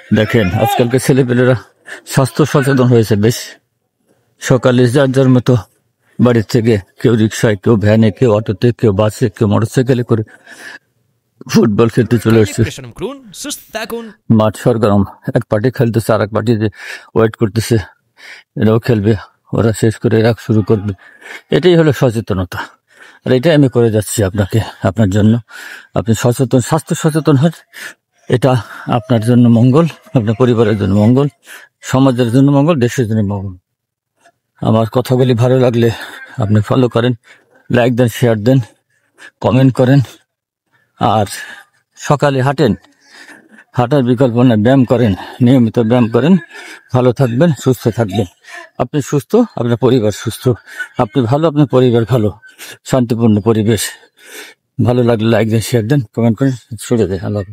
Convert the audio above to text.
দেখেন আজকালকার ছেলেপেলেরা স্বাস্থ্য সচেতন হয়েছে বেশ। সকালে যার যার মতো বাড়ির থেকে কেউ রিক্সায়, কেউ ভ্যানে, কেউ অটোতে, কেউ বাসে, কেউ মোটরসাইকেলে করে ফুটবল খেলতে চলে এসছে। মাঠ সরগরম, এক পার্টি খেলতেছে, আর এক পার্টি ওয়েট করতেছে, এরাও খেলবে, ওরা শেষ করে এরা শুরু করবে। এটাই হলো সচেতনতা, আর এটাই আমি করে যাচ্ছি আপনার জন্য। আপনি সচেতন, স্বাস্থ্য সচেতন হন, এটা আপনার জন্য মঙ্গল, আপনার পরিবারের জন্য মঙ্গল, সমাজের জন্য মঙ্গল, দেশের জন্য মঙ্গল। আমার কথাগুলি ভালো লাগলে আপনি ফলো করেন, লাইক দেন, শেয়ার দেন, কমেন্ট করেন। আর সকালে হাঁটেন, হাঁটার বিকল্প না, ব্যায়াম করেন, নিয়মিত ব্যায়াম করেন, ভালো থাকবেন, সুস্থ থাকবেন। আপনি সুস্থ, আপনার পরিবার সুস্থ, আপনি ভালো, আপনার পরিবার ভালো, শান্তিপূর্ণ পরিবেশ। ভালো লাগলে লাইক দেন, শেয়ার দেন, কমেন্ট করেন, ছড়িয়ে দেন। আল্লাহ।